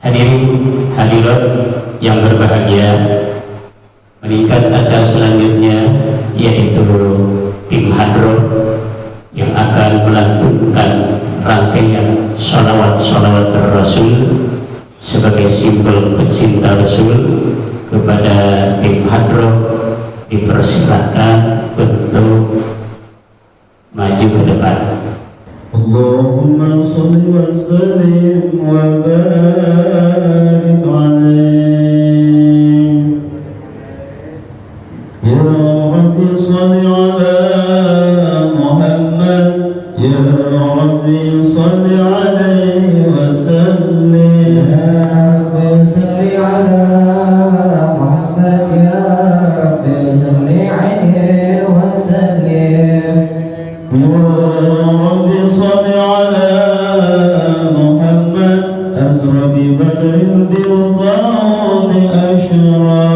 Hadirin hadirat yang berbahagia, meningkat acara selanjutnya yaitu tim hadroh yang akan melantunkan rangkaian sholawat Rasul sebagai simbol pecinta Rasul. Kepada tim hadroh dipersilahkan untuk maju ke depan. Allahumma sholli wa sallim wa barik alaih. Ya Rabbi sholli ala Muhammad, ya Rabbi sholli alaihi wa sallim. Ya Rabbi sholli ala Muhammad, ya Rabbi sholli alaihi wa sallim. Ya Rabbi sholli ala Muhammad, asra bi badrin bil qawli ashra.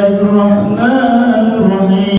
Bismillahirrahmanirrahim.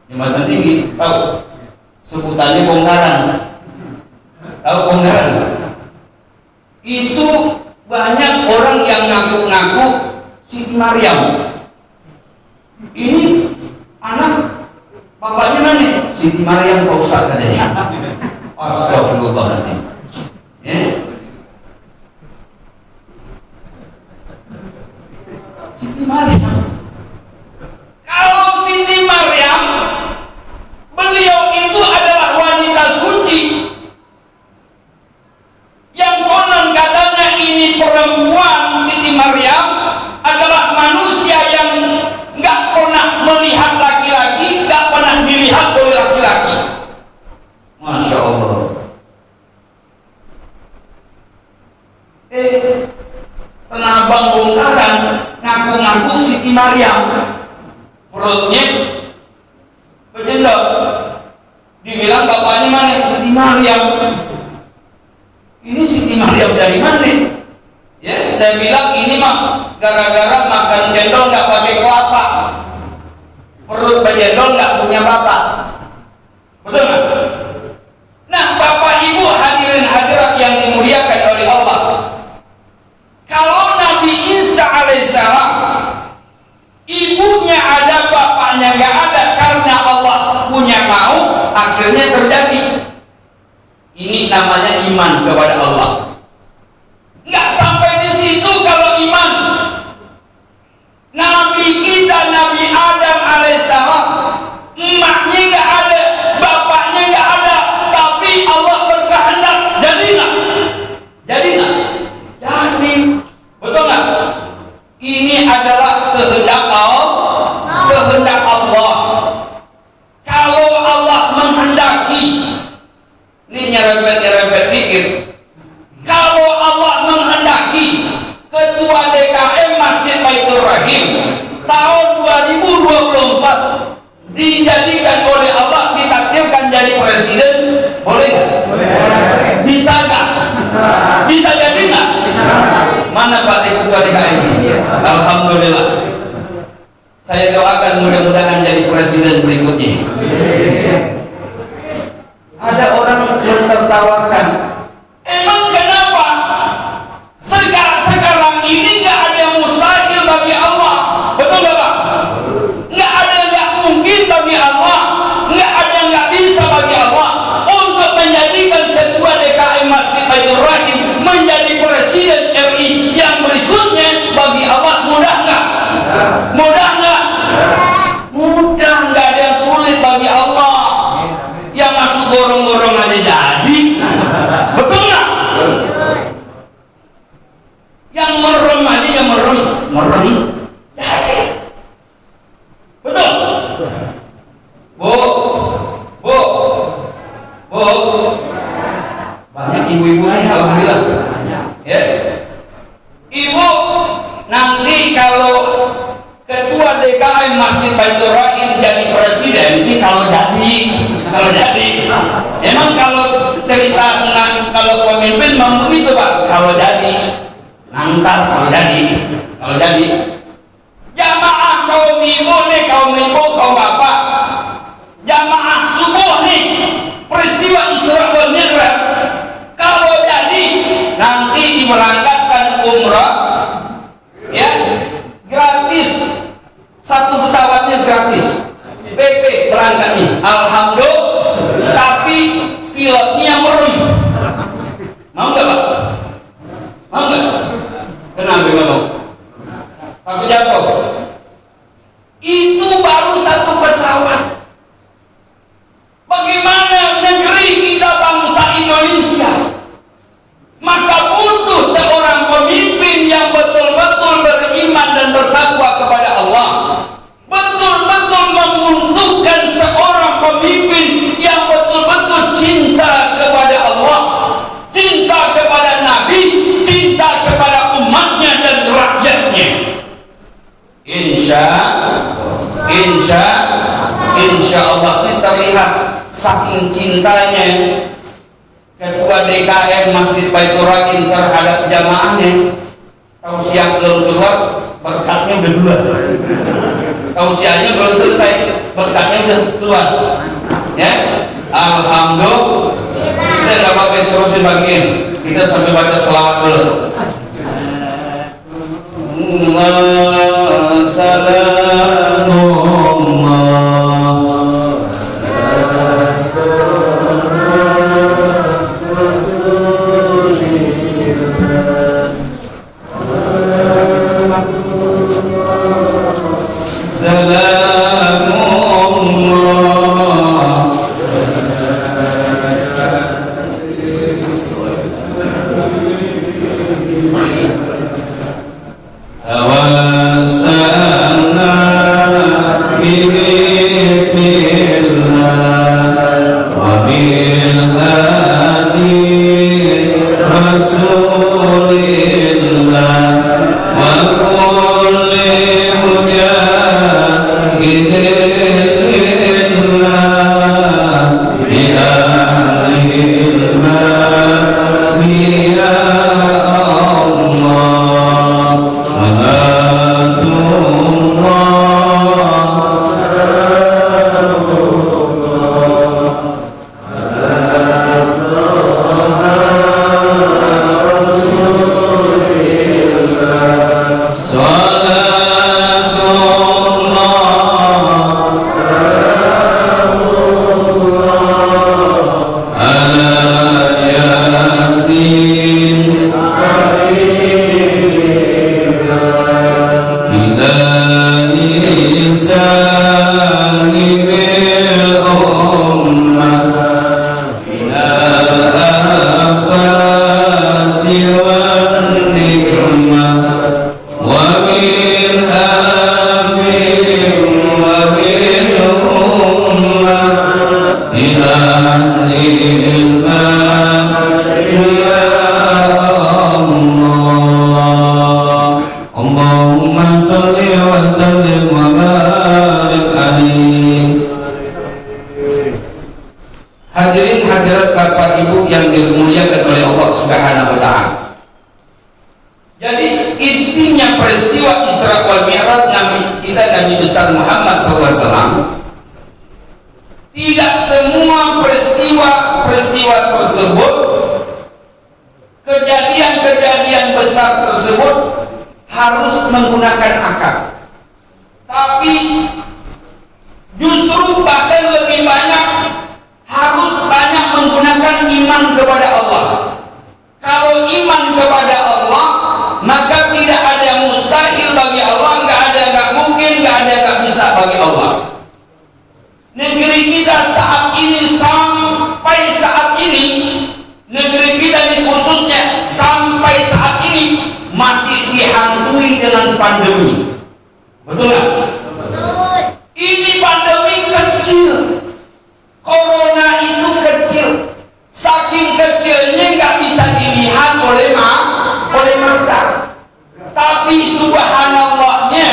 Jembatan tinggi, tahu? Sebutannya Bongkaran. Tahu Bongkaran? Itu banyak orang yang ngaku-ngaku Siti Maryam. Ini anak bapaknya mana? Siti Maryam Pak Ustaz katanya. Astagfirullahaladzim. Ya? Siti Maryam. Kalau Siti Maryam, beliau itu adalah wanita suci yang konon katanya ini perempuan. Siti Maryam adalah manusia yang nggak pernah melihat laki-laki, nggak pernah dilihat oleh laki-laki. Masya Allah. Penabang Bongkaran ngaku-ngaku Siti Maryam, perutnya berjendok, dibilang bapaknya mana? Siti Maryam. Ini Siti Maryam dari mana? Ya, saya bilang ini mah gara-gara makan cendol nggak pakai kelapa, perut berjendol nggak punya bapak. Betul nggak? Nah, bapak ibu hadirin hadirat yang dimuliakan oleh Allah, kalau Nabi Isa alaihissalam ibunya ada, bapaknya nggak ada, karena Allah punya mau, akhirnya terjadi. Ini namanya iman kepada Allah. Nggak sampai di situ kalau iman. Nabi kita, Nabi Adam alaihissalam, emaknya nggak ada, bapaknya nggak ada, tapi Allah berkehendak, jadi nggak? Jadi nggak? Jadi, betul nggak? Ini adalah kehendak Allah. Kehendak Allah. Kalau Allah menghendaki, ini nyerempet dikit. Kalau Allah menghendaki, Ketua DKM Masjid Baitur Rahim tahun 2024 dijadikan oleh Allah, ditakdirkan jadi presiden, boleh nggak? Boleh. Bisa nggak? Bisa jadi nggak? Mana Pak Ketua DKM? Alhamdulillah. Saya doakan mudah-mudahan jadi presiden berikutnya. Ada orang yang tertawakan. Emang kenapa? Sekarang ini nggak ada yang mustahil bagi Allah. Betul nggak Pak? Nggak ada yang nggak mungkin bagi Allah. Nggak ada yang nggak bisa bagi Allah untuk menjadikan Ketua DKM Masjid Baitur Rahim menjadi presiden RI yang berikutnya. Bagi Allah mudah nggak? Mudah nggak? Mudah, nggak ada yang sulit bagi Allah. Yang masuk gorong-gorong aja jadi. Betul nggak? Yang merem aja, yang merem jadi. Betul? Bu, banyak ibu-ibunya alhamdulillah. Ya, ibu nanti kalau Ketua DKM Masjid Baitur Rahim jadi presiden, ini kalau jadi, emang kalau cerita tentang kalau pemimpin mau begitu Pak, kalau jadi, nantar kalau jadi, jamaah kaum ibu nih, kaum ibu, kaum bapak, berangkat nih, alhamdulillah, tapi pilotnya merem. Mau nggak Pak? Mau nggak? Kenapa mau? Takut jatuh. Itu baru satu pesawat. Bagaimana negeri kita bangsa Indonesia? Maka butuh seorang pemimpin yang betul-betul beriman dan bertakwa kepada Allah. Betul-betul membutuhkan seorang pemimpin yang betul-betul cinta kepada Allah, cinta kepada Nabi, cinta kepada umatnya dan rakyatnya. Insya Allah kita lihat saking cintanya Ketua DKM Masjid Baitur Rahim terhadap jamaahnya. Tausiah belum keluar, berkatnya udah keluar. Tausiahnya belum selesai, berkatnya udah keluar. Ya, alhamdulillah. Kita nggak apa-apa, terusin bagian. Kita sampai baca selawat dulu. Hadirin hadirat Bapak Ibu yang dimuliakan oleh Allah Subhanahu wa taala. Jadi intinya peristiwa Isra wal Mi'raj Nabi besar Muhammad SAW, tidak semua peristiwa tersebut, kejadian-kejadian besar tersebut harus menggunakan akal. Tapi justru bahkan lebih banyak harus banyak menggunakan iman kepada Allah. Kalau iman kepada Allah, maka tidak ada yang mustahil bagi Allah, nggak ada yang nggak mungkin, nggak ada yang nggak bisa bagi Allah. Negeri kita saat ini, sampai saat ini, negeri kita ini khususnya sampai saat ini masih dihantui dengan pandemi. Betul nggak? Betul. Ini pandemi kecil. Corona itu kecil, saking kecilnya nggak bisa dilihat oleh mata. Tapi subhanallahnya,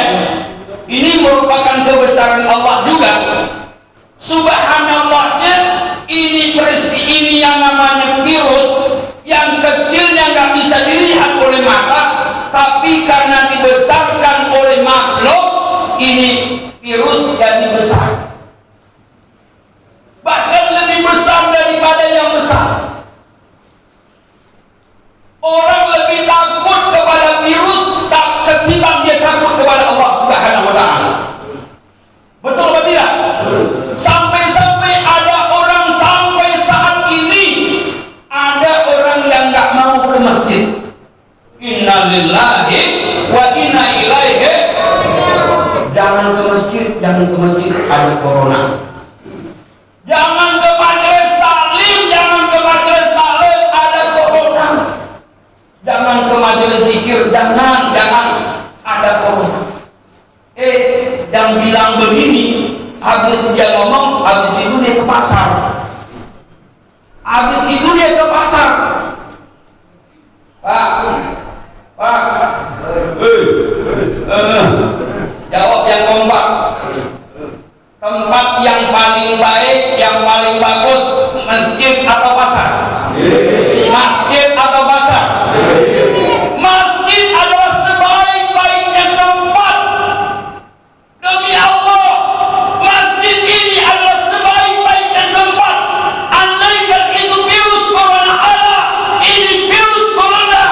ini merupakan kebesaran Allah juga. Subhanallahnya, ini yang namanya virus yang kecilnya nggak bisa dilihat oleh mata, tapi karena dibesarkan oleh makhluk, ini virus jadi besar. Bahkan lebih besar daripada yang besar. Orang lebih takut kepada virus ketimbang dia takut kepada Allah Subhanahu wa taala. Betul atau tidak? Habis itu dia ke pasar. Pak, jawab yang kompak. Tempat yang paling baik, yang paling bagus, masjid atau pasar? Masjid atau pasar? Masjid adalah sebaik-baiknya tempat. Demi Allah, masjid ini adalah sebaik-baiknya tempat. Andaikan itu virus corona ada, ini virus corona,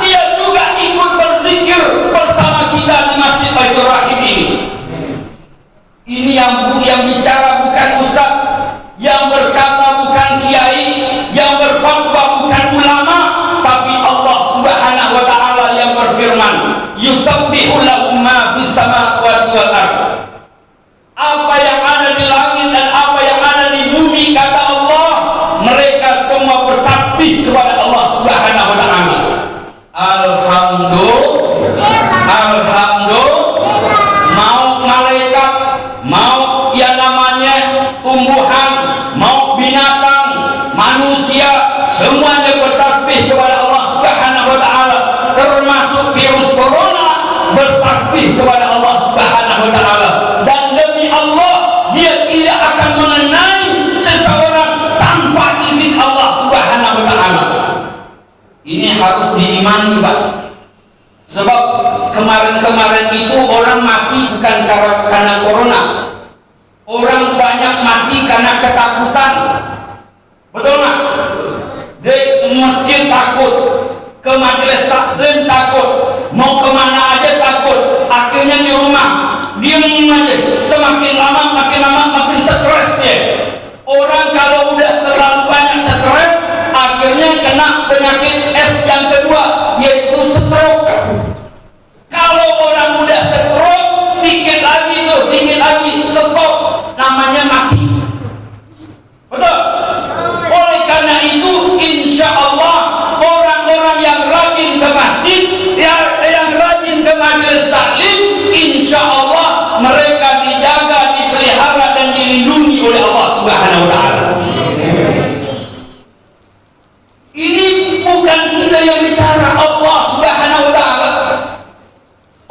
dia juga ikut berzikir bersama kita di Masjid Baitur Rahim ini. Ini yang bicara bukan ustaz, yang berkata bukan kiai, yang berfatwa bukan ulama, tapi Allah Subhanahu wa taala yang berfirman, yusabbihu lahu ma fis samawati wal ardh. Apa yang ada di langit dan apa yang ada di bumi, kata Allah, mereka semua bertasbih kepada Allah Subhanahu wa taala. Alhamdulillah. Mau malaikat, mau yang namanya tumbuhan, mau binatang, manusia, semuanya bertasbih kepada Allah Subhanahu wa taala, termasuk virus corona bertasbih kepada Allah Subhanahu wa taala. Dan demi Allah, dia tidak akan mengenai seseorang tanpa izin Allah Subhanahu wa taala. Ini harus diimani, Pak. Sebab kemarin-kemarin itu orang mati bukan karena corona. Orang banyak mati karena ketakutan. Betul nggak? Di masjid takut, ke majelis taklim takut, mau kemana aja takut. Akhirnya di rumah diam aja. Semakin lama makin stres dia. Orang kalau udah terlalu banyak stres, akhirnya kena penyakit S yang kedua, yaitu stroke. Kalau orang udah stroke, dikit lagi stop, namanya mati. Betul? Oleh karena itu, insya Allah orang-orang yang rajin ke masjid, yang rajin ke majelis taklim, insya Allah mereka dijaga, dipelihara dan dilindungi oleh Allah Subhanahu wa taala. Ini bukan kita yang bicara, Allah Subhanahu wa taala.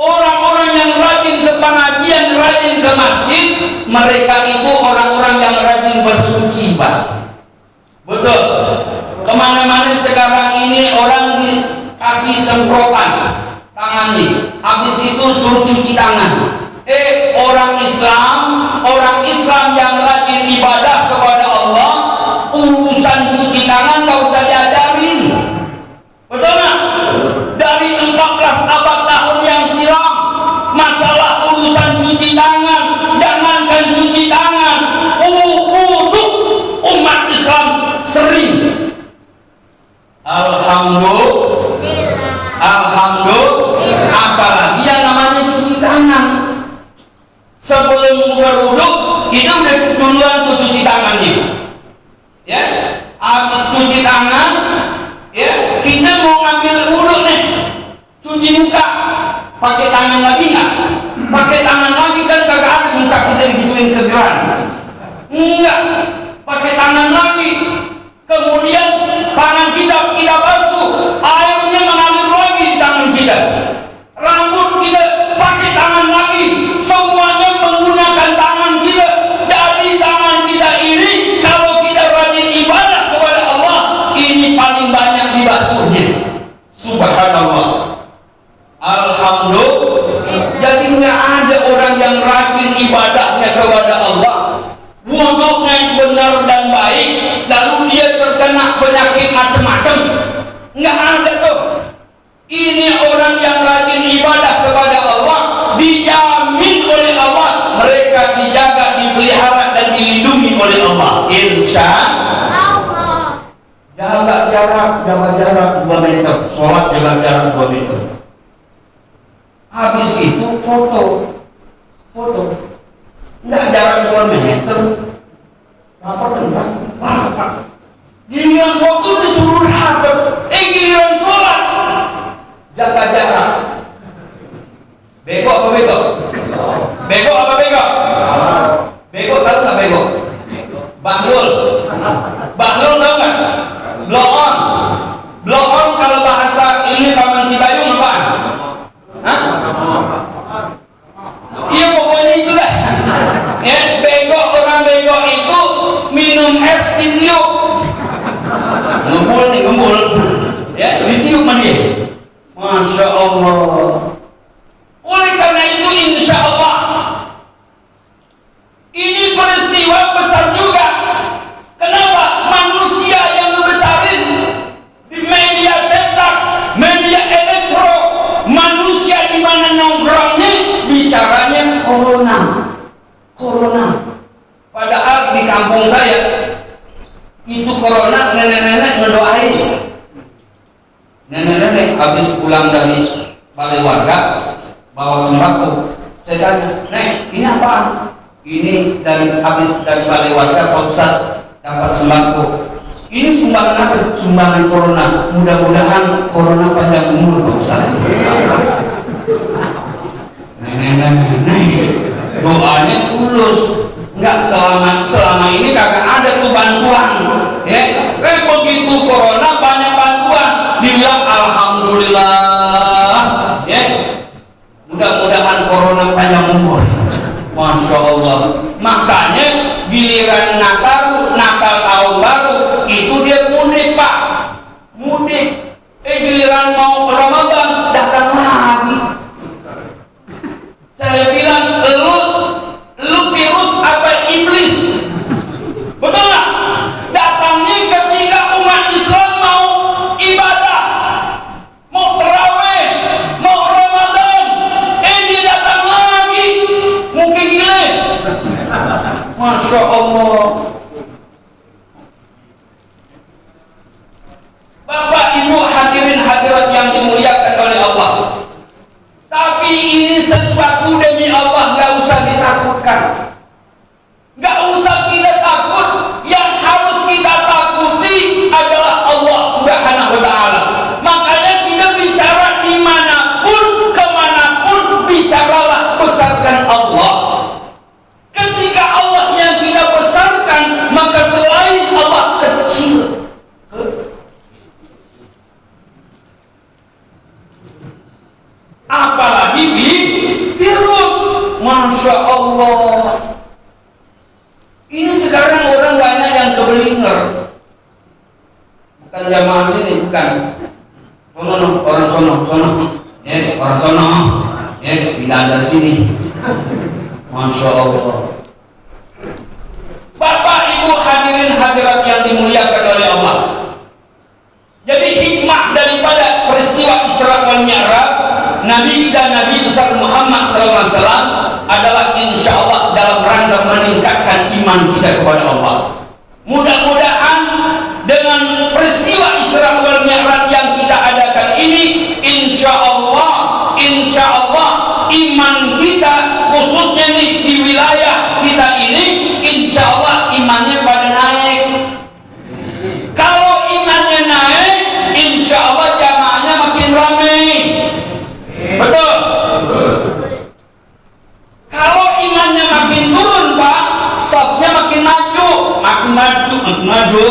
Orang-orang yang rajin ke pengajian, rajin ke masjid, mereka itu orang-orang yang rajin bersuci, Pak. Betul. Kemana-mana sekarang ini orang dikasih semprotan tangan nih, habis itu suruh cuci tangan. Orang Islam yang rajin ibadah kepada Allah, urusan cuci tangan gak usah diajarin. Betul nggak? Dari 14 abad tahun yang silam, masalah urusan cuci tangan, jangankan cuci tangan, untuk umat Islam sering. Alhamdulillah. Apalagi yang namanya cuci tangan. Sebelum berwuduk, kita udah duluan tuh cuci tangannya. Ya, habis cuci tangan, ya, kita mau ngambil wuduk nih, cuci muka, pakai tangan lagi nggak? Pakai tangan lagi kan kagak ada muka kita digituin kegeran. Enggak, pakai tangan lagi. Kemudian tangan kita basuh, airnya mengalir lagi di tangan kita. Rambut kita pakai tangan lagi, semuanya menggunakan tangan kita. Jadi tangan kita ini kalau kita rajin ibadah kepada Allah, ini paling banyak dibasuhnya. Subhanallah. Alhamdulillah. Jadi nggak ada orang yang rajin ibadahnya kepada Allah, wuduknya benar dan baik, lalu dia terkena penyakit macam-macam. Nggak ada tuh. Ini orang yang rajin ibadah kepada Allah, dijamin oleh Allah, mereka dijaga, dipelihara dan dilindungi oleh Allah. Insya Allah. Jaga jarak 2 meter, sholat jaga jarak 2 meter. Habis itu foto, nggak jarak 2 meter, rapat. Giliran foto disuruh rapat, giliran sholat jaga jarak. Bego apa bego? Bego apa bego? Bego tahu nggak bego? Bahlul tahu nggak? Blow on kalau bahasa ini Taman Cipayung apaan? Hah? Iya pokoknya itulah. Ya, orang bego itu minum es ditiup. Ngembul. Ya, ditiup sama dia. Masya Allah. Oleh karena itu insya Allah ini peristiwa besar juga. Kenapa? Manusia yang ngebesarin di media cetak, media elektro, manusia di mana nongkrongnya bicaranya corona. Padahal di kampung saya itu corona nenek-nenek ngedoain. Nenek-nenek habis pulang dari balai warga bawa sembako. Saya tanya, "Nek, ini apa?" "Ini habis dari balai warga Pak Ustaz dapat sembako." "Ini sumbangan apa?" "Sumbangan corona. Mudah-mudahan corona panjang umur Pak Ustaz." Nenek doanya tulus. Enggak, selama ini kagak ada tuh bantuan. Ya, begitu corona banyak bantuan. Dibilang alhamdulillah. Ya. Mudah-mudahan corona panjang umur. Masya Allah. Makanya giliran nakal tahun baru itu dia mudik Pak. Mudik. Giliran mau Ramadan datang lagi. Saya bilang lu virus apa iblis? Betul nggak? Datangnya ketika umat Islam mau ibadah, mau tarawih, mau Ramadan, dia datang lagi, mungkin gila. Masya Allah. Bapak Ibu hadirin hadirat yang dimuliakan oleh Allah. Tapi ini sesuatu demi Allah, nggak usah ditakutkan. Nggak usah kita takut. Yang harus kita takuti adalah Allah Subhanahu wa Ta'ala. Makanya kita bicara dimanapun, kemanapun, bicaralah besarkan Allah. Ketika Allah yang kita besarkan, maka selain Allah kecil. Apalagi virus. Masya Allah. Ini sekarang orang banyak yang kebelinger. Bukan jamaah sini, bukan. Orang sono. Ya, orang sono. Ya, pindah dari sini. Masya Allah. Bapak Ibu hadirin hadirat yang dimuliakan oleh Allah. Jadi hikmah daripada peristiwa Isra wal Mi'raj Nabi kita Nabi besar Muhammad SAW adalah insya Allah dalam rangka meningkatkan iman kita kepada Allah. Mudah-mudahan dengan peristiwa Isra wal Mi'raj yang kita adakan ini, insya Allah iman kita khususnya nih di wilayah kita ini, insya Allah imannya pada naik. Kalau imannya naik, insya Allah jamaahnya makin ramai. Betul. Kalau imannya makin turun Pak, safnya makin maju.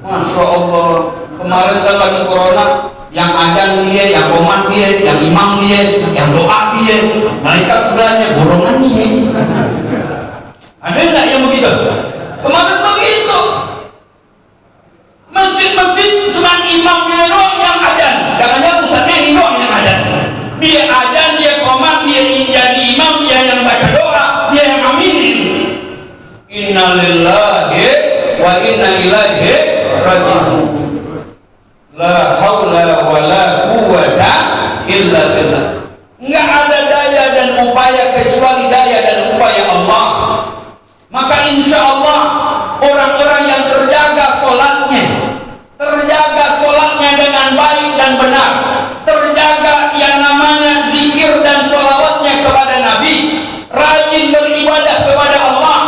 Masya Allah. Kemarin kan lagi corona, yang ajan dia, yang komat dia, yang imam dia, yang doa dia, malaikat sebelahnya borongan dia. Ada nggak yang begitu? Kemarin begitu. Masjid-masjid cuma imam dia doang yang ajan. Jangan-jangan pusatnya ini doang yang ajan. Dia ajan, dia komat, dia jadi imam, dia yang baca doa, dia yang aminin. Inna lillahi wa inna ilaihi raji'un. La haula wa la quwwata illa billah. Enggak ada daya dan upaya kecuali daya dan upaya Allah. Maka insya Allah orang-orang yang terjaga sholatnya dengan baik dan benar, terjaga yang namanya zikir dan sholawatnya kepada Nabi, rajin beribadah kepada Allah,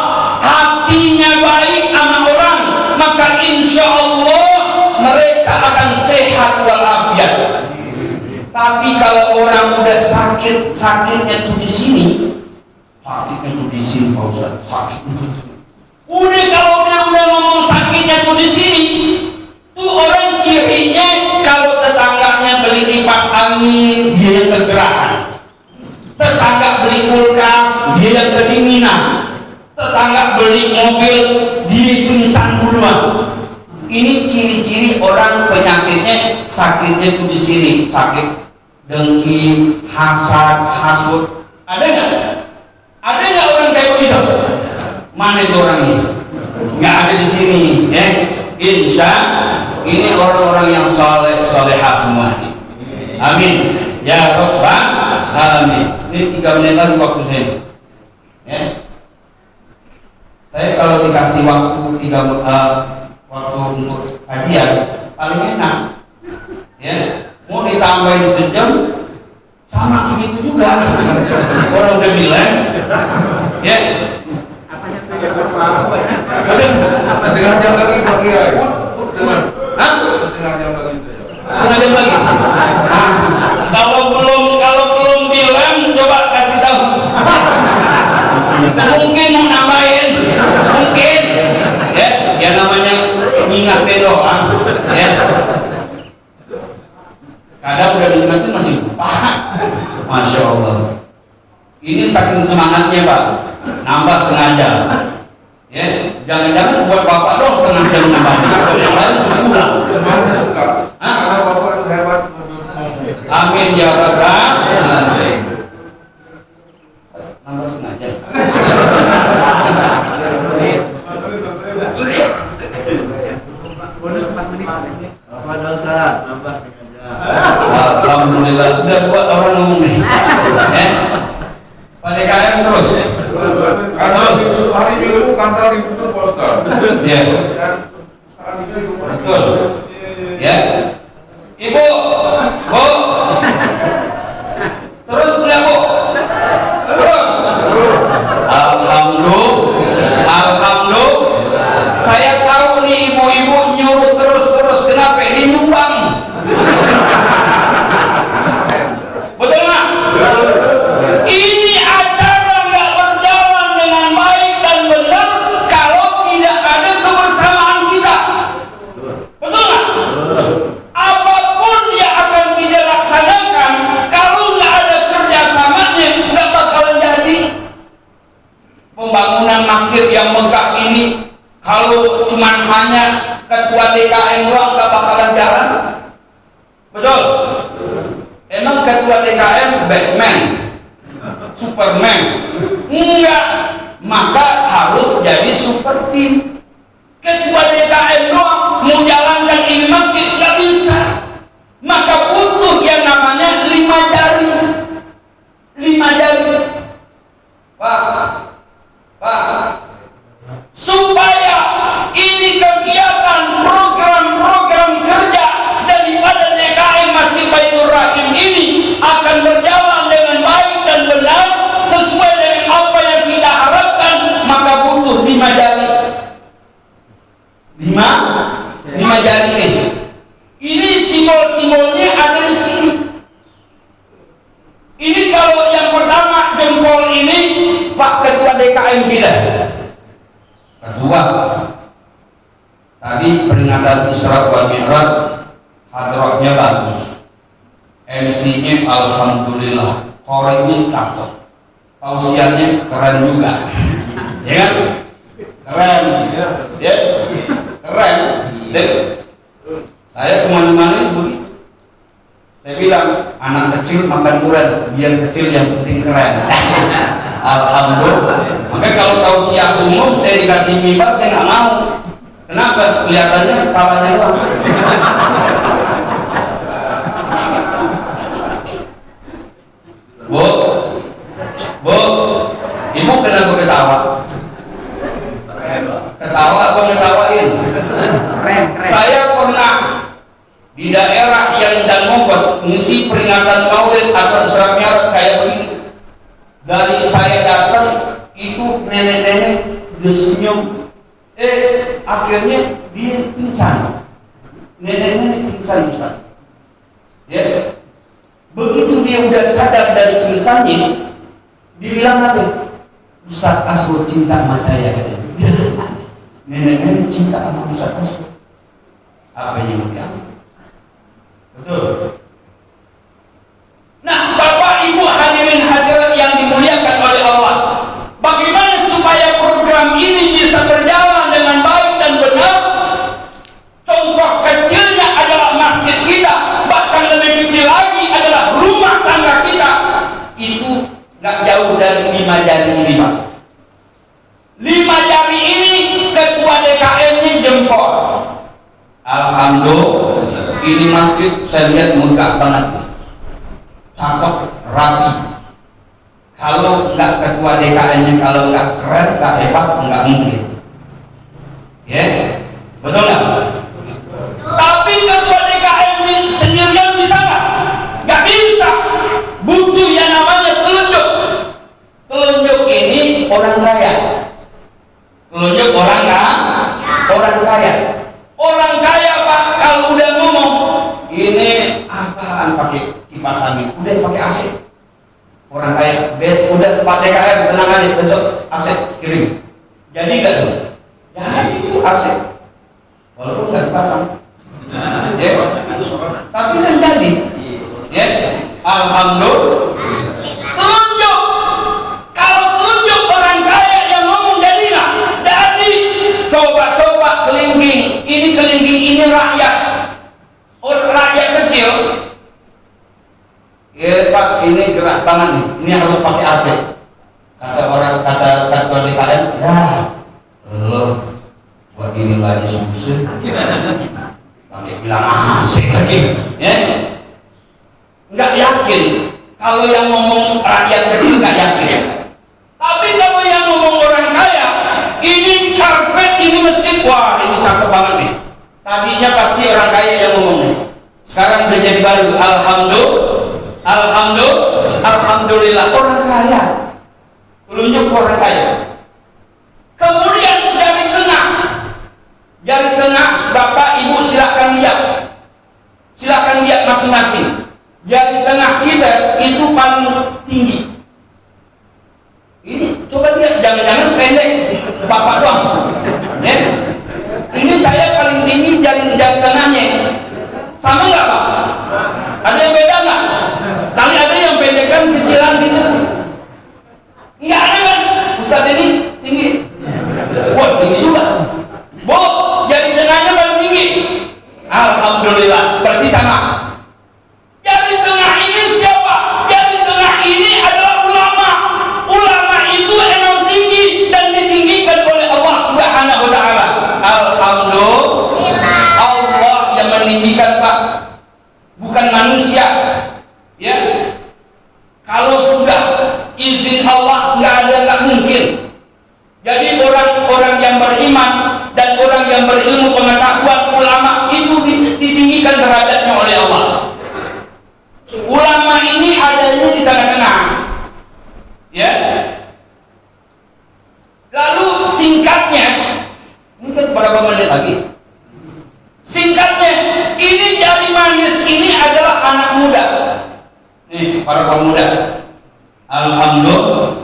hatinya baik sama orang, maka insya Allah mereka akan sehat walafiat. Tapi kalau orang udah sakitnya tuh di sini, sakitnya tuh di sini Pak Ustaz, sakit. Udah kalau dia udah ngomong sakitnya tuh di sini, tuh sini orang penyakitnya, sakitnya itu di sini, sakit dengki, hasad, hasud. Ada nggak? Ada nggak orang kayak begitu? Mana itu orangnya? Nggak ada di sini, ya. Insya ini orang-orang yang soleh, solehah semua. Amin. Ya Rabbal Alamin. Ini 3 menit lagi waktu saya. Ya. Saya kalau dikasih waktu waktu untuk kajian paling enak. Ya. Mau ditambahin sejam sama segitu juga. Orang udah bilang, ya. Dengan jam lagi pagi ya. Hah? Setengah jam lagi. Kalau belum bilang, coba kasih tahu. Mungkin mau nambahin, mungkin. Ya namanya ngingatin doang. Ya. Kadang udah diingatin masih lupa. Masya Allah. Ini saking semangatnya Pak, nambah setengah jam. Ya, jangan-jangan buat Bapak dong setengah jam nambahnya. Yang lain sebulan. Karena Bapak itu hebat. Amin ya Rabbal Alamin. Nambah setengah jam. Bonus 4 menit. Apa dosa? Nambah setengah jam. Alhamdulillah, udah 2 orang ngomong nih. Pada kalian terus. Hari Minggu kantor ditutup poster. Ya. Saat itu Betul. Ya. Ibu, Bu. Terus ya Bu. Terus. Alhamdulillah. Saya tahu nih ibu-ibu nyuruh terus. Kenapa? Ini nyumbang. Betul nggak? Ini acara nggak berjalan dengan baik dan benar kalau tidak ada kebersamaan kita. Betul nggak? Apapun yang akan kita laksanakan, kalau nggak ada kerjasamanya, nggak bakalan jadi. Pembangunan masjid yang megah ini, kalau cuma hanya ketua DKM doang, nggak bakalan jalan. Betul? Emang ketua DKM Batman, Superman? Enggak. Maka harus jadi super team. Ketua DKM doang mau jalankan ini masjid nggak bisa. Maka butuh yang namanya 5 jari. 5 jari. Pak, supaya ini kegiatan program-program kerja daripada DKM Masjid Baitur Rahim ini akan berjalan dengan baik dan benar sesuai dengan apa yang kita harapkan, maka butuh 5 jari. 5 jari ini. Ini simbol-simbolnya ada di sini. Ini kalau yang pertama jempol ini Pak Ketua DKM kita. Kedua, tadi peringatan Isra wal Mi'raj hadratnya bagus. MC-nya alhamdulillah, korenya cakep. Tausiahnya keren juga. Ya kan? Keren. Ya. Keren. Dan saya kemana-mana begitu. Saya bilang, anak kecil makan durian, biar kecil yang penting keren. Alhamdulillah. Maka kalau tausiah umum saya dikasih mimbar, saya nggak mau. Kenapa? Kelihatannya kepalanya doang. Bu, ibu kenapa ketawa? Ketawa apa ngetawain? Saya pernah di daerah yang dan Mogot ngisi peringatan Maulid atau Isra Mi'raj kayak begini. Dari saya datang itu nenek-nenek dia senyum. Akhirnya dia pingsan. Nenek-nenek pingsan Ustaz. Ya. Begitu dia udah sadar dari pingsannya, dibilang apa? Ustaz Asbur cinta sama saya katanya. Nenek-nenek cinta sama Ustaz Asbur. Apa yang mau diambil? Betul. Nah, Bapak Ibu hadirin hadirat yang dimuliakan oleh Allah, bagaimana supaya program ini bisa berjalan dengan baik dan benar? Contoh kecil Alhamdulillah, ini masjid saya lihat megah banget, cakep, rapi. Kalau nggak ketua DKN-nya, kalau nggak keren, nggak hebat, nggak mungkin. Ya, betul nggak? Tapi ketua DKN sendirian bisa nggak? Nggak bisa. Butuh yang namanya telunjuk. Telunjuk ini orang kaya. Telunjuk orang kaya. Orang kaya Pak, kalau udah ngomong ini apaan pakai kipas angin, udah pakai AC. Orang kaya, udah Pak DKM tenang aja, besok AC kirim. Jadi nggak tuh? Jadi itu AC, walaupun nggak dipasang. Ya, tapi kan jadi. Ya, alhamdulillah. Telunjuk. Kalau telunjuk orang kaya yang ngomong jadi nggak? Jadi. Coba kelingking. Ini kelingking, ini rakyat. Orang rakyat kecil. Ya Pak, ini gerak banget nih. Ini harus pakai AC. Kata DKM, ya lo buat ini lagi susah. Pakai bilang AC lagi, ya? Nggak yakin. Kalau yang ngomong rakyat kecil nggak yakin. Tapi kalau yang ngomong orang kaya, ini karpet, ini masjid, wah ini cakep banget nih. Tadinya pasti orang kaya yang ngomong nih. Sekarang udah jadi baru. Alhamdulillah orang kaya. Telunjuk orang kaya. Kemudian jari tengah Bapak Ibu silakan lihat masing-masing. Jari tengah kita itu paling tinggi. Ini coba lihat, jangan-jangan pendek Bapak doang. Ya. Ini saya paling tinggi jari tengahnya. Sama nggak Pak? Ada yang beda nggak? Kali ada yang pendek kan kecilan gitu. Nggak ada kan? Ustaz ini tinggi. Wah tinggi juga. Bu, jari tengahnya paling tinggi. Alhamdulillah, berarti sama. Jari tengah ini siapa? Jari tengah ini adalah ulama. Ulama itu emang tinggi dan ditinggikan oleh Allah Subhanahu wa Ta'ala. Alhamdulillah, Allah yang meninggikan Pak, bukan manusia. Ya, kalau sudah izin Allah nggak mungkin. Jadi orang-orang yang beriman dan orang yang berilmu pengetahuan, ulama itu ditinggikan derajatnya oleh Allah. Ulama ini adanya di tengah-tengah. Ya. Lalu singkatnya, ini kan berapa menit lagi? Singkatnya, ini jari manis ini adalah anak muda. Nih, para pemuda. Alhamdulillah.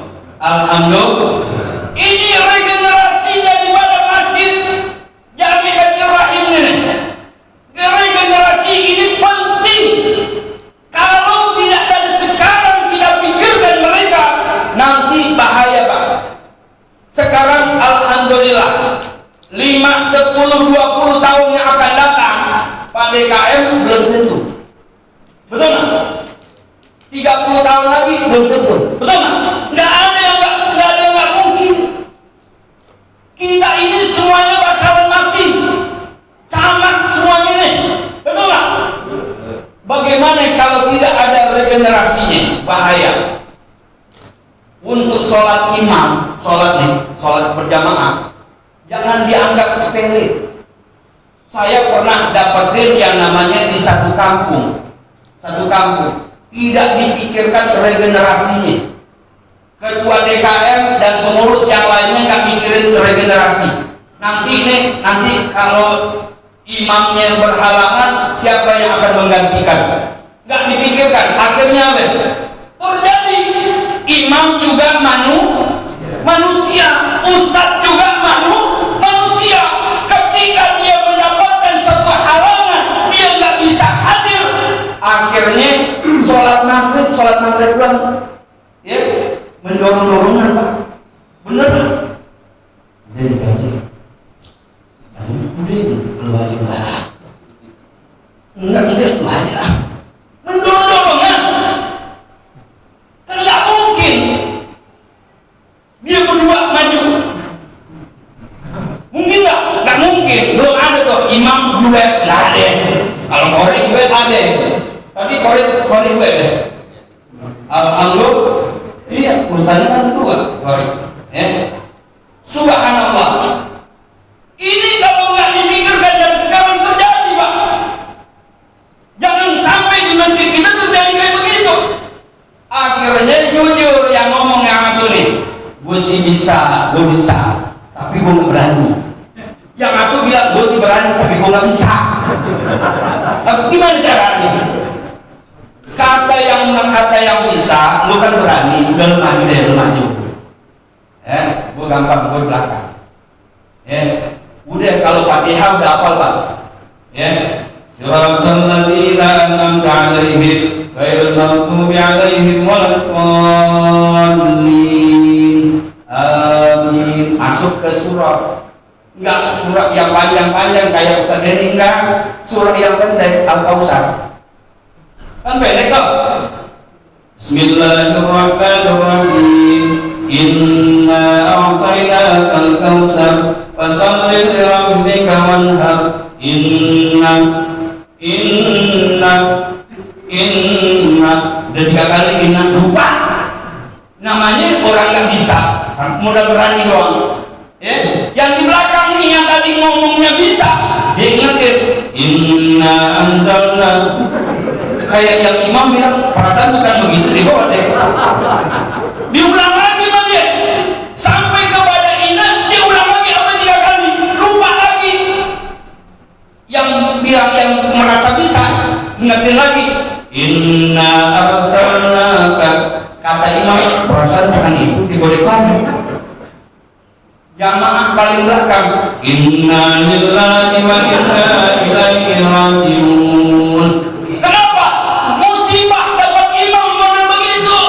Ini regenerasi daripada masjid Jami Baitur Rahim ini. Regenerasi ini penting. Kalau tidak dari sekarang kita pikirkan mereka, nanti bahaya Pak. Sekarang alhamdulillah 5, 10, 20 tahun yang akan datang Pak DKM belum tentu. Betul nggak? 30 tahun lagi belum tentu. Betul nggak? Nggak ada yang nggak mungkin. Kita ini semuanya bakalan mati. Camat semuanya ini. Betul nggak? Bagaimana kalau tidak ada regenerasinya? Bahaya. Untuk sholat imam, sholat berjamaah, jangan dianggap sepele. Saya pernah dapetin yang namanya di satu kampung tidak dipikirkan regenerasinya. Ketua DKM dan pengurus yang lainnya nggak mikirin regenerasi. Nanti kalau imamnya berhalangan, siapa yang akan menggantikan? Nggak dipikirkan. Akhirnya apa? Terjadi imam juga manusia, ustadz juga manusia. Ketika dia mendapatkan satu halangan, dia nggak bisa hadir. Akhirnya sholat maghrib kan, ya mendorong-dorongan Pak. Bener kan? Udah keluar lah. Enggak keluar lah. Mendorong-dorongan. Kan nggak mungkin dia berdua maju. Mungkin nggak? Nggak mungkin. Belum ada tuh imam juga nggak ada. Kalau korek juga ada. Tapi korek juga ada. Alhamdulillah. Iya, urusannya kan dua korek. Ya. Subhanallah. Ini kalau nggak dipikirkan dari sekarang terjadi, Pak. Jangan sampai di masjid kita terjadi kayak begitu. Akhirnya jujur yang ngomong yang itu nih, gue sih bisa, tapi gue nggak berani. Yang aku bilang gue sih berani, tapi gue nggak bisa. Tapi gimana caranya? Kata yang bisa, lu kan berani, udah lu maju. Gue gampang, gue belakang. Udah kalau Fatihah udah hafal, Pak. Siratal ladzina an'amta 'alaihim ghairil maghdubi 'alaihim waladdallin. Amin. Masuk ke surah. Enggak surah yang panjang-panjang kayak Ustaz Denny, enggak. Surah yang pendek Al-Kautsar. Kan pendek kok. Bismillahirrahmanirrahim. Inna a'tainakal kautsar fasholli li rabbika wanhar. Inna udah 3 kali inna lupa. Namanya orang nggak bisa, modal berani doang. Yang di belakang nih yang tadi ngomongnya bisa, dia ingetin inna anzalna. Kayak yang imam bilang perasaan bukan begitu, di bawah deh. Diulang lagi Bang dia. Sampai kepada inna, diulang lagi apa 3 kali, lupa lagi. Yang bilang yang merasa bisa, ingetin lagi inna arsalnaka. Kata imam perasaan bukan itu, digodek lagi. Jamaah paling belakang inna lillahi wa inna ilaihi rajiun. Kenapa? Musibah dapat imam model begitu.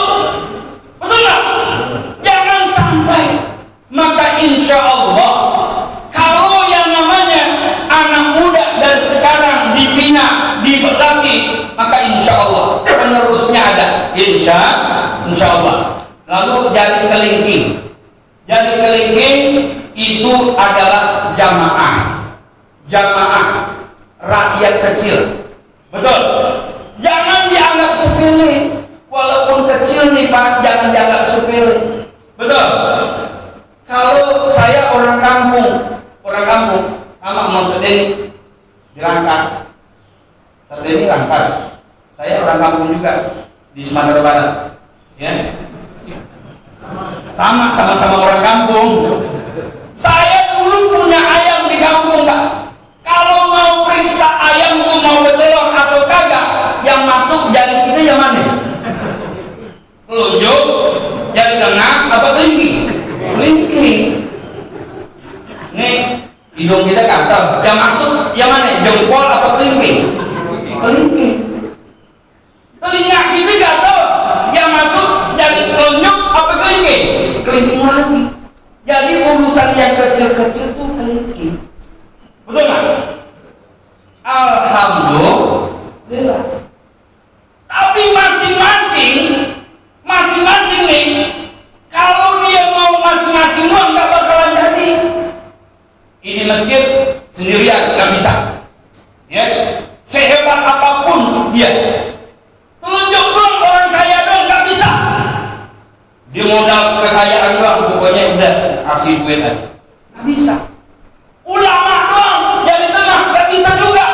Betul nggak? Jangan sampai. Maka insya Allah kalau yang namanya anak muda dan sekarang dibina, dibelaki, maka insya Allah penerusnya ada. Insya Allah. Lalu jari kelingking. Jari kelingking itu adalah jamaah rakyat kecil. Betul. Jangan dianggap sepele. Walaupun kecil nih Pak, jangan dianggap sepele. Betul. Kalau saya orang kampung sama Mas Denny di Rangkas. Mas Denny Rangkas. Saya orang kampung juga di Sumatera Barat. Sama-sama orang kampung. Saya dulu punya ayam di kampung, Pak. Kalau mau periksa ayam tuh mau betelor atau kagak, yang masuk jari kita yang mana? Telunjuk, jari tengah, apa kelingking? Kelingking. Nih, hidung kita gatal. Yang masuk yang mana? Jempol apa kelingking? Kelingking. Telinga kita gatal. Yang masuk jari telunjuk apa kelingking? Kelingking lagi. Jadi urusan yang kecil-kecil tuh kelingking. Betul nggak? Alhamdulillah. Tapi masing-masing nih, kalau dia mau masing-masing doang nggak bakalan jadi. Ini masjid sendirian nggak bisa. Sehebat apapun dia, telunjuk doang orang kaya doang nggak bisa. Dia modal kekayaan doang, pokoknya udah kasih duit aja. Nggak bisa. Ulama doang jadi tengah nggak bisa juga.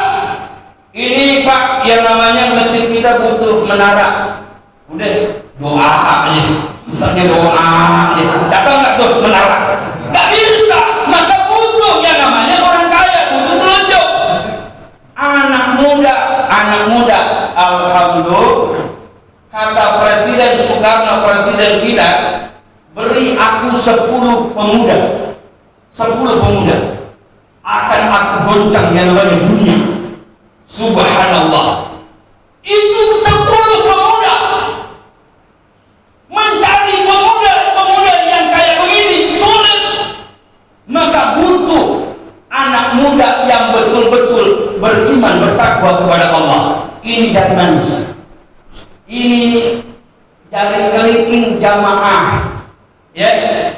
Ini Pak, yang namanya masjid kita butuh menara. Udah doa aja, misalnya doa aja. Datang nggak tuh menara? Nggak bisa. Maka butuh yang namanya orang kaya, butuh telunjuk. Anak muda, alhamdulillah. Kata Presiden Soekarno, presiden kita, beri aku 10 pemuda. 10 pemuda akan aku goncang yang namanya dunia. Subhanallah. Itu 10 pemuda. Mencari pemuda yang kayak begini sulit. Maka butuh anak muda yang betul-betul beriman, bertakwa kepada Allah. Ini jari manis. Ini jari kelingking jamaah.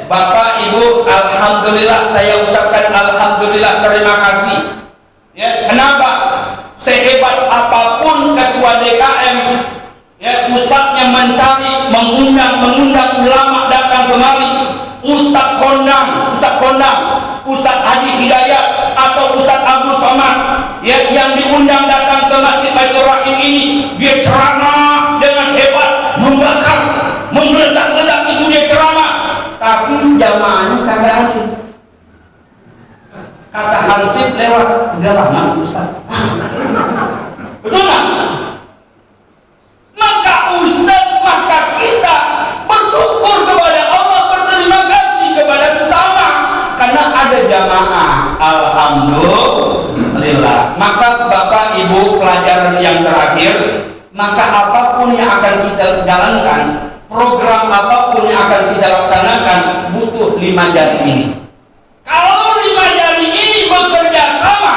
Bapak Ibu, alhamdulillah, saya ucapkan alhamdulillah, terima kasih. Ya, kenapa? Sehebat apapun ketua DKM, ya, ustadznya mencari, mengundang ulama datang kemari. Ustadz Kondang, Ustadz Haji Hidayat atau Ustadz Abdul Somad, ya, yang diundang datang ke Masjid Baitur Rahim ini, dia ceramah dengan hebat, membakar, meledak-ledak, itu dia ceramah. Tapi jamaahnya kagak ada. Kata Hansip lewat, udah lama Ustaz. Betul nggak? Maka kita bersyukur kepada Allah, berterima kasih kepada sesama karena ada jamaah. Alhamdulillah. Maka Bapak Ibu, pelajaran yang terakhir, maka apapun yang akan kita jalankan, program apapun yang akan kita laksanakan, butuh 5 jari ini. Kalau 5 jari ini bekerja sama,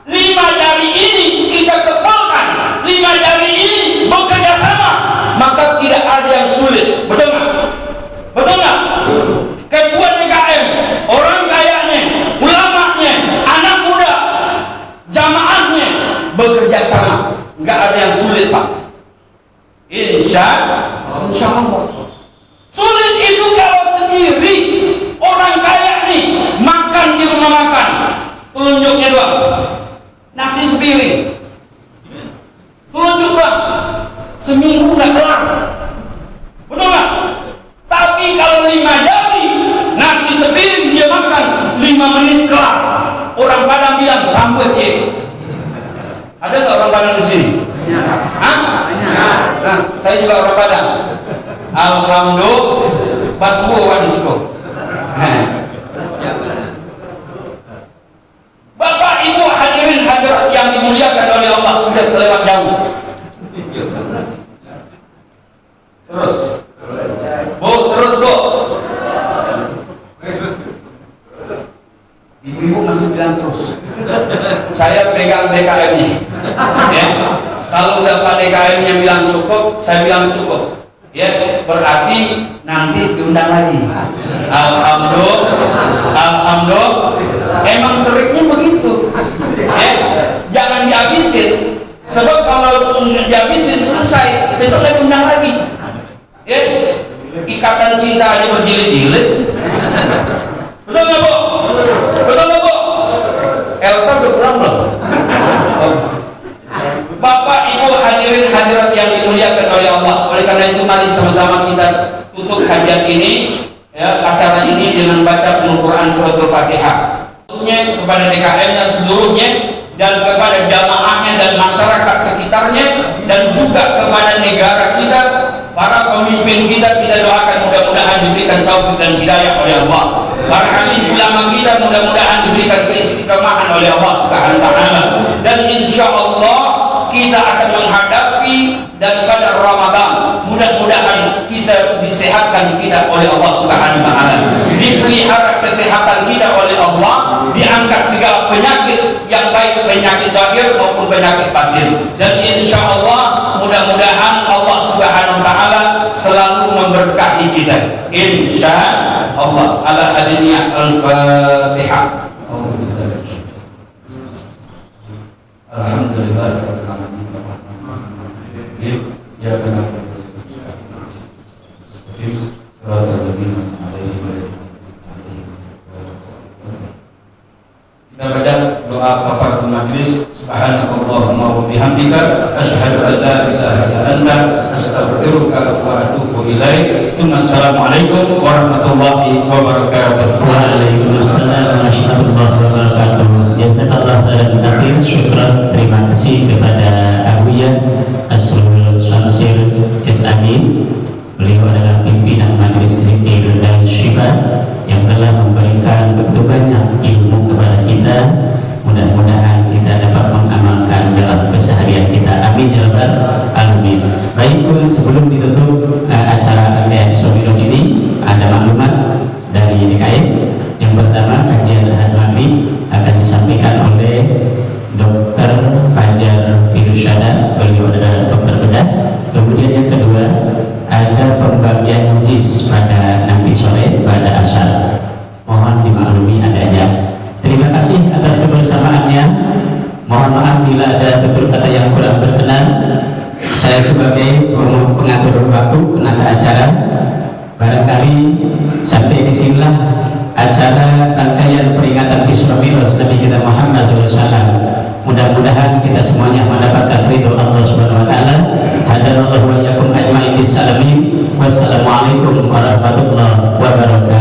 5 jari ini kita kepalkan, 5 jari ini bekerja sama, maka tidak ada yang sulit. Betul nggak? Betul nggak? Ketua DKM, orang kayanya, ulamanya, anak muda, jamaahnya bekerja sama, nggak ada yang sulit, Pak. Insya Allah. Sulit itu kalau sendiri. Orang kaya nih makan di rumah makan, telunjuknya doang, nasi sepiring, telunjuk doang, seminggu nggak kelar. Betul nggak? Tapi kalau 5 jari nasi sepiring dia makan 5 menit kelar. Orang Padang bilang tambah cek. Ada nggak orang Padang di sini? Hah? Nah, saya juga orang Padang. Alhamdulillah, baswo wadisko. Bapak Ibu hadirin hadirat yang dimuliakan oleh Allah, sudah terlewat jauh. Terus, Bu. Ibu-ibu masih bilang terus. Saya pegang DKM-nya. Ya. Kalau udah Pak DKM-nya bilang cukup, saya bilang cukup. Ya, berarti nanti diundang lagi. Alhamdulillah. Emang triknya begitu. Ya, jangan dihabisin. Sebab kalau dihabisin selesai, besoknya diundang lagi. Ya, ikatan cinta aja berjilid-jilid. Betul nggak, Bu? Betul nggak, Bu? Elsa udah pulang belum? Bapak Ibu hadirin hadirat yang dimuliakan oleh Allah. Oleh karena itu mari sama-sama kita tutup kajian ini, ya, acara ini dengan baca Al-Quran Suratul Fatihah. Khususnya kepada DKM-nya seluruhnya dan kepada jamaahnya dan masyarakat sekitarnya dan juga kepada negara kita, para pemimpin kita doakan mudah-mudahan diberikan taufik dan hidayah oleh Allah. Para alim ulama kita mudah-mudahan diberikan keistiqomahan oleh Allah Subhanahu wa taala. Dan insya Allah kita akan menghadapi daripada Ramadan. Mudah-mudahan kita disehatkan kita oleh Allah Subhanahu wa taala. Dipelihara kesehatan kita oleh Allah, diangkat segala penyakit yang baik penyakit zahir maupun penyakit batin. Dan insya Allah mudah-mudahan Allah Subhanahu wa taala selalu memberkahi kita. Insya Allah. Ala hadiniyah al-Fatihah. Alhamdulillah. Ya kita baca doa kafaratul majlis. Subhanakallahumma wa bihamdika asyhadu an la ilaha illa anta astaghfiruka wa atubu ilaik. Assalamualaikum warahmatullahi wabarakatuh. Waalaikumsalam warahmatullahi wabarakatuh. Jazakallahu khairan katsir. Syukran, terima kasih kepada Abuya Asrul Syamsir SAG. Beliau adalah pimpinan Majelis Zikir dan Syifa yang telah memberikan begitu banyak ilmu kepada kita. Mudah-mudahan kita dapat mengamalkan dalam keseharian kita. Amin ya rabbal alamin. Baik, sebelum ditutup acara rangkaian Isomilon ini, ada maklumat dari DKM. Yang pertama, kajian Ahad Maghrib akan disampaikan oleh Dr. Fajar Firusyada. Beliau adalah dokter bedah. Kemudian yang kedua, ada pembagian jis pada nanti sore pada asar. Mohon dimaklumi adanya. Terima kasih atas kebersamaannya. Mohon maaf bila ada tutur kata yang kurang berkenan. Saya sebagai pengatur waktu penata acara, barangkali sampai disinilah acara rangkaian peringatan Isra Mi'raj Nabi kita Muhammad SAW. Mudah-mudahan kita semuanya mendapatkan ridho Allah Subhanahu Wa Taala. Hadanallahu wa iyyakum ajma'in bis salamin. Wassalamualaikum warahmatullahi wabarakatuh.